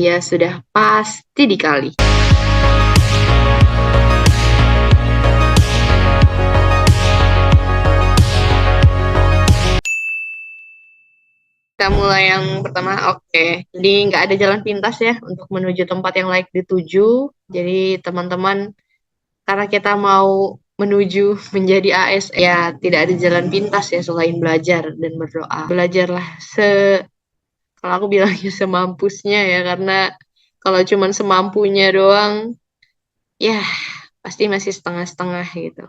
Ya sudah pasti dikali. Kita mulai yang pertama, oke. Jadi nggak ada jalan pintas ya untuk menuju tempat yang layak dituju. Jadi teman-teman, karena kita mau menuju menjadi ASN, ya tidak ada jalan pintas ya selain belajar dan berdoa. Belajarlah kalau aku bilangnya semampusnya ya, karena kalau cuman semampunya doang, ya pasti masih setengah-setengah gitu.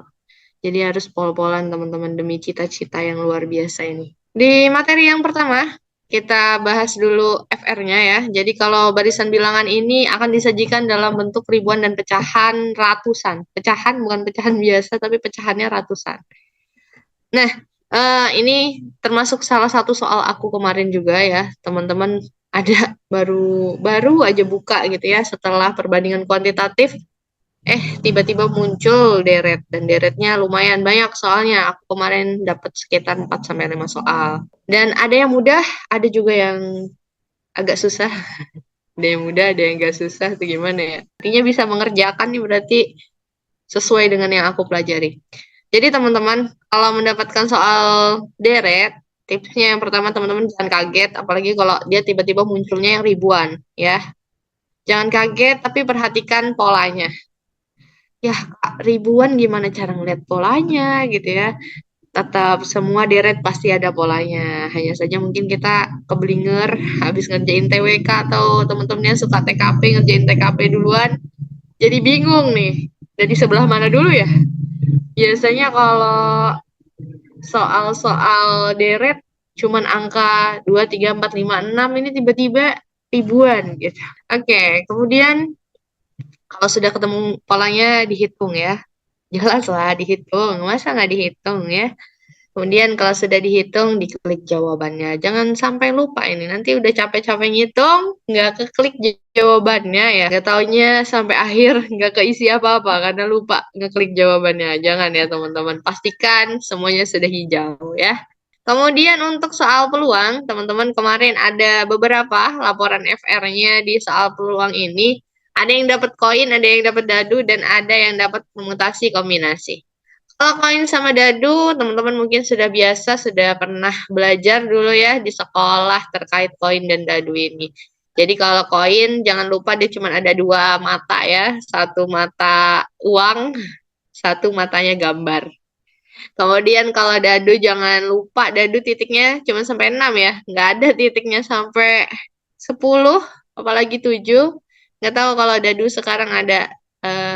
Jadi harus pol-polan teman-teman demi cita-cita yang luar biasa ini. Di materi yang pertama, kita bahas dulu FR-nya ya. Jadi kalau barisan bilangan ini akan disajikan dalam bentuk ribuan dan pecahan ratusan. Pecahan bukan pecahan biasa, tapi pecahannya ratusan. Nah, ini termasuk salah satu soal aku kemarin juga ya, teman-teman ada baru baru aja buka gitu ya setelah perbandingan kuantitatif. Tiba-tiba muncul deret dan deretnya lumayan banyak soalnya aku kemarin dapat sekitar 4 sampai 5 soal. Dan ada yang mudah, ada juga yang agak susah. Ada yang mudah, ada yang agak susah itu gimana ya? Intinya bisa mengerjakan nih berarti sesuai dengan yang aku pelajari. Jadi teman-teman, kalau mendapatkan soal deret, tipsnya yang pertama teman-teman jangan kaget, apalagi kalau dia tiba-tiba munculnya yang ribuan, ya. Jangan kaget, tapi perhatikan polanya. Ya, Kak, ribuan gimana cara ngeliat polanya gitu ya. Tetap semua deret pasti ada polanya. Hanya saja mungkin kita keblinger habis ngerjain TWK atau teman-temannya suka TKP, ngerjain TKP duluan. Jadi bingung nih, dari sebelah mana dulu ya? Biasanya kalau soal-soal deret cuman angka 2, 3, 4, 5, 6 ini tiba-tiba ribuan gitu. Oke, kemudian kalau sudah ketemu polanya dihitung ya. Jelas lah dihitung, masa nggak dihitung ya? Kemudian kalau sudah dihitung, diklik jawabannya. Jangan sampai lupa ini, nanti udah capek-capek ngitung, nggak keklik jawabannya ya. Nggak taunya sampai akhir nggak keisi apa-apa karena lupa ngeklik jawabannya. Jangan ya teman-teman, pastikan semuanya sudah hijau ya. Kemudian untuk soal peluang, teman-teman kemarin ada beberapa laporan FR-nya di soal peluang ini. Ada yang dapat koin, ada yang dapat dadu, dan ada yang dapat permutasi kombinasi. Kalau koin sama dadu, teman-teman mungkin sudah biasa, sudah pernah belajar dulu ya di sekolah terkait koin dan dadu ini. Jadi kalau koin, jangan lupa dia cuma ada dua mata ya. Satu mata uang, satu matanya gambar. Kemudian kalau dadu jangan lupa dadu titiknya cuma sampai 6 ya. Nggak ada titiknya sampai 10, apalagi 7. Nggak tahu kalau dadu sekarang ada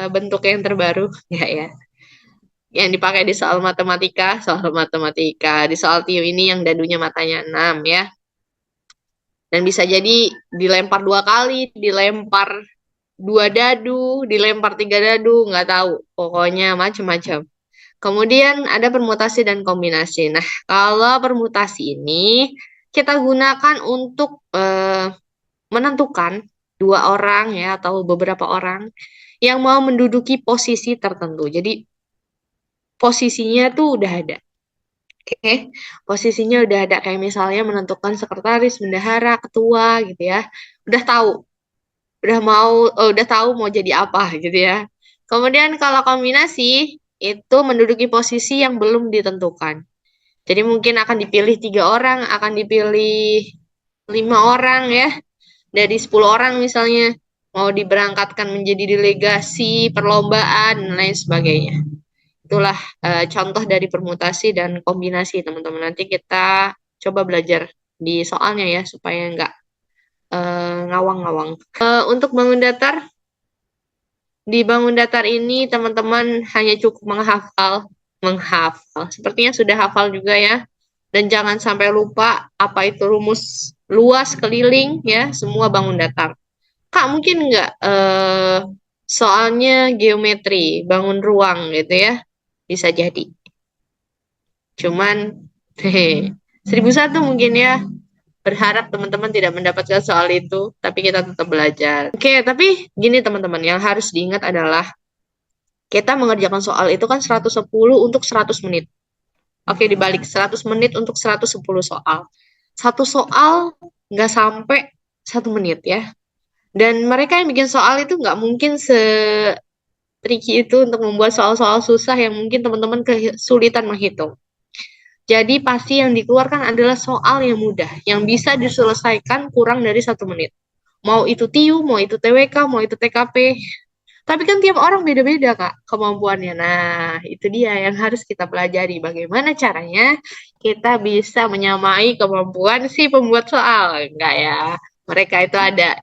bentuk yang terbaru. Nggak ya. Yang dipakai di soal matematika, soal matematika. Di soal TIU ini yang dadunya matanya 6 ya. Dan bisa jadi dilempar 2 kali, dilempar 2 dadu, dilempar 3 dadu, nggak tahu. Pokoknya macam-macam. Kemudian ada permutasi dan kombinasi. Nah, kalau permutasi ini kita gunakan untuk menentukan dua orang ya atau beberapa orang yang mau menduduki posisi tertentu. Jadi posisinya tuh udah ada. Oke, posisinya udah ada kayak misalnya menentukan sekretaris, bendahara, ketua gitu ya. Udah tahu, udah tahu mau jadi apa gitu ya. Kemudian kalau kombinasi itu menduduki posisi yang belum ditentukan. Jadi mungkin akan dipilih 3 orang, akan dipilih 5 orang ya, dari 10 orang misalnya mau diberangkatkan menjadi delegasi, perlombaan, dan lain sebagainya. Itulah contoh dari permutasi dan kombinasi teman-teman. Nanti kita coba belajar di soalnya ya supaya nggak ngawang-ngawang. Untuk bangun datar, di bangun datar ini teman-teman hanya cukup menghafal. Sepertinya sudah hafal juga ya. Dan jangan sampai lupa apa itu rumus luas keliling ya, semua bangun datar. Kak, mungkin nggak soalnya geometri, bangun ruang gitu ya. Bisa jadi. Cuman, hehe, 1001 mungkin ya. Berharap teman-teman tidak mendapatkan soal itu, tapi kita tetap belajar. Oke, tapi gini teman-teman, yang harus diingat adalah kita mengerjakan soal itu kan 110 untuk 100 menit. Oke, dibalik 100 menit untuk 110 soal. Satu soal nggak sampai 1 menit ya. Dan mereka yang bikin soal itu nggak mungkin tricky itu untuk membuat soal-soal susah yang mungkin teman-teman kesulitan menghitung. Jadi pasti yang dikeluarkan adalah soal yang mudah, yang bisa diselesaikan kurang dari 1 menit. Mau itu TIU, mau itu TWK, mau itu TKP. Tapi kan tiap orang beda-beda, Kak, kemampuannya. Nah, itu dia yang harus kita pelajari. Bagaimana caranya kita bisa menyamai kemampuan si pembuat soal. Enggak ya. Mereka itu ada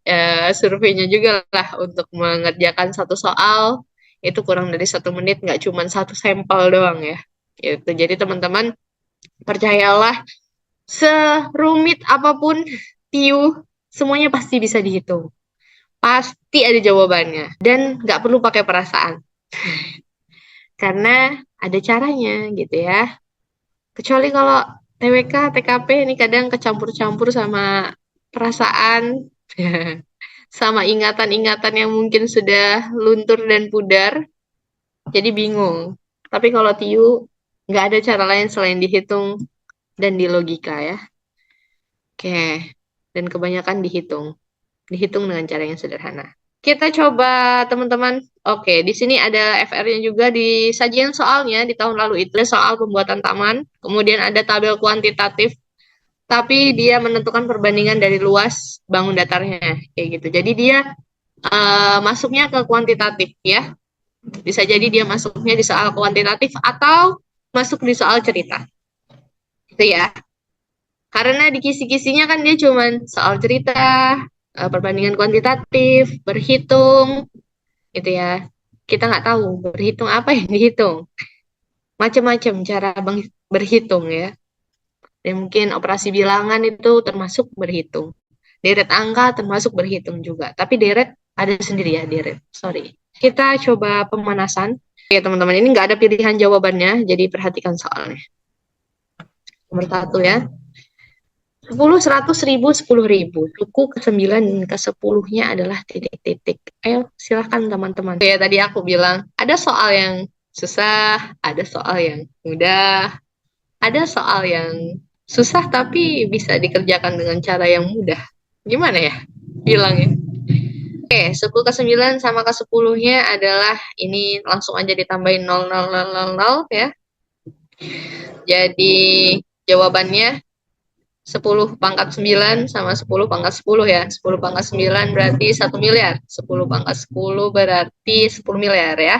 surveinya juga lah untuk mengerjakan satu soal. Itu kurang dari 1 menit, nggak cuma satu sampel doang ya. Gitu. Jadi teman-teman, percayalah, serumit apapun TIU, semuanya pasti bisa dihitung. Pasti ada jawabannya. Dan nggak perlu pakai perasaan. Karena ada caranya gitu ya. Kecuali kalau TWK, TKP ini kadang kecampur-campur sama perasaan, sama ingatan-ingatan yang mungkin sudah luntur dan pudar, jadi bingung. Tapi kalau TIU, nggak ada cara lain selain dihitung dan di logika ya. Oke, dan kebanyakan dihitung. Dihitung dengan cara yang sederhana. Kita coba teman-teman. Oke, di sini ada FR-nya juga di sajian soalnya di tahun lalu itu soal pembuatan taman. Kemudian ada tabel kuantitatif, tapi dia menentukan perbandingan dari luas bangun datarnya kayak gitu. Jadi dia masuknya ke kuantitatif ya. Bisa jadi dia masuknya di soal kuantitatif atau masuk di soal cerita. Itu ya. Karena di kisi-kisinya kan dia cuma soal cerita, perbandingan kuantitatif, berhitung, gitu ya. Kita nggak tahu berhitung apa yang dihitung. Macam-macam cara berhitung ya. Dan mungkin operasi bilangan itu termasuk berhitung. Deret angka termasuk berhitung juga. Tapi deret ada sendiri ya, deret. Sorry. Kita coba pemanasan. Oke teman-teman, ini nggak ada pilihan jawabannya, jadi perhatikan soalnya. Nomor 1 ya. 10, 100, 1000, 10.000. Suku ke-9 dan ke-10-nya adalah titik-titik. Ayo, silahkan teman-teman. Ya, tadi aku bilang, ada soal yang susah, ada soal yang mudah, ada soal yang susah tapi bisa dikerjakan dengan cara yang mudah. Gimana ya bilangnya? Oke, suku ke-9 sama ke-10-nya adalah ini langsung aja ditambahin 0, 0, 0, 0, 0 ya. Jadi jawabannya 10 pangkat 9 sama 10 pangkat 10 ya. 10 pangkat 9 berarti 1 miliar. 10 pangkat 10 berarti 10 miliar ya.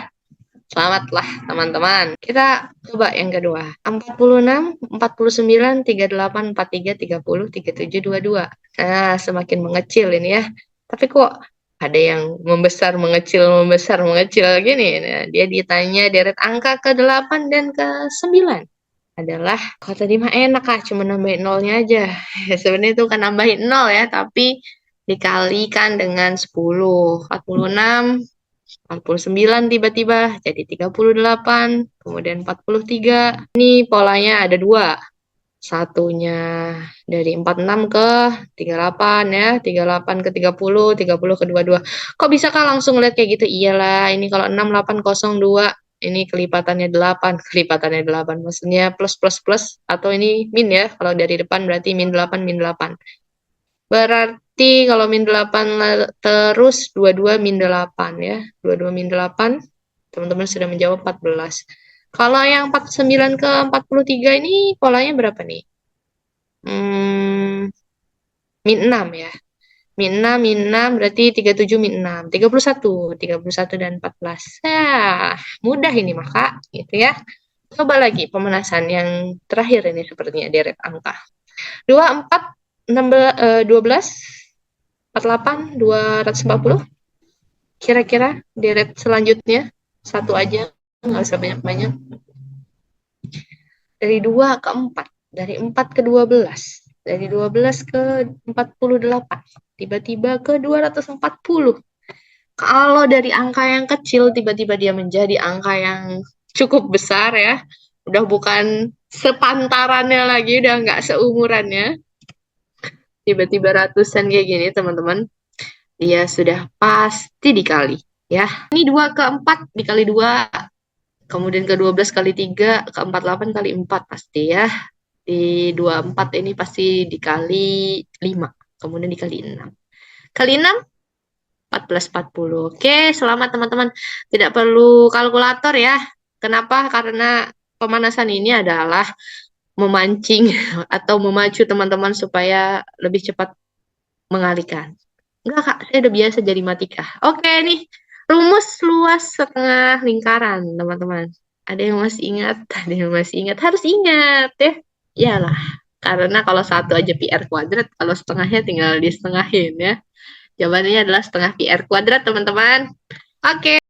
Selamatlah teman-teman. Kita coba yang kedua. 46, 49, 38, 43, 30, 37, 22. Nah, semakin mengecil ini ya. Tapi kok ada yang membesar, mengecil, membesar, mengecil gini. Nah, dia ditanya deret angka ke-8 dan ke-9 adalah kalau tadi mah enak Kak, cuma nambahin nolnya aja. Sebenarnya itu kan nambahin nol ya, tapi dikalikan dengan 10. 46, 49 tiba-tiba jadi 38, kemudian 43. Ini polanya ada dua. Satunya dari 46 ke 38 ya, 38 ke 30 ke 22. Kok bisa Kak langsung lihat kayak gitu? Iyalah, ini kalau 6802 ini kelipatannya 8, kelipatannya 8. Maksudnya plus plus plus atau ini min ya. Kalau dari depan berarti min 8 min 8. Berarti kalau min 8 terus 22 min 8 ya. 22 min 8. Teman-teman sudah menjawab 14. Kalau yang 49 ke 43 ini polanya berapa nih? Min 6 ya. Min 6, min 6 berarti 37 min 6. 31 dan 14. Ya, mudah ini mah Kak, gitu ya. Coba lagi pemanasan yang terakhir ini sepertinya deret angka. 24, 16, 12, 48, 240. Kira-kira deret selanjutnya satu aja, nggak usah banyak-banyak. Dari 2 ke 4, dari 4 ke 12, dari 12 ke 48, tiba-tiba ke 240. Kalau dari angka yang kecil tiba-tiba dia menjadi angka yang cukup besar ya, udah bukan sepantarannya lagi, udah nggak seumurannya, tiba-tiba ratusan kayak gini teman-teman, dia sudah pasti dikali ya. Ini 2 ke 4 dikali 2, kemudian ke 12 kali 3, ke 48 kali 4 pasti ya. Di 24 ini pasti dikali 5, kemudian dikali 6. Kali 6 1440. Oke, selamat teman-teman. Tidak perlu kalkulator ya. Kenapa? Karena pemanasan ini adalah memancing atau memacu teman-teman supaya lebih cepat mengalihkan. Enggak, Kak. Saya udah biasa jadi matika. Oke nih. Rumus luas setengah lingkaran, teman-teman. Ada yang masih ingat? Ada yang masih ingat? Harus ingat ya. Iyalah. Karena kalau satu aja PR kuadrat, kalau setengahnya tinggal disetengahin ya. Jawabannya adalah setengah PR kuadrat, teman-teman. Oke.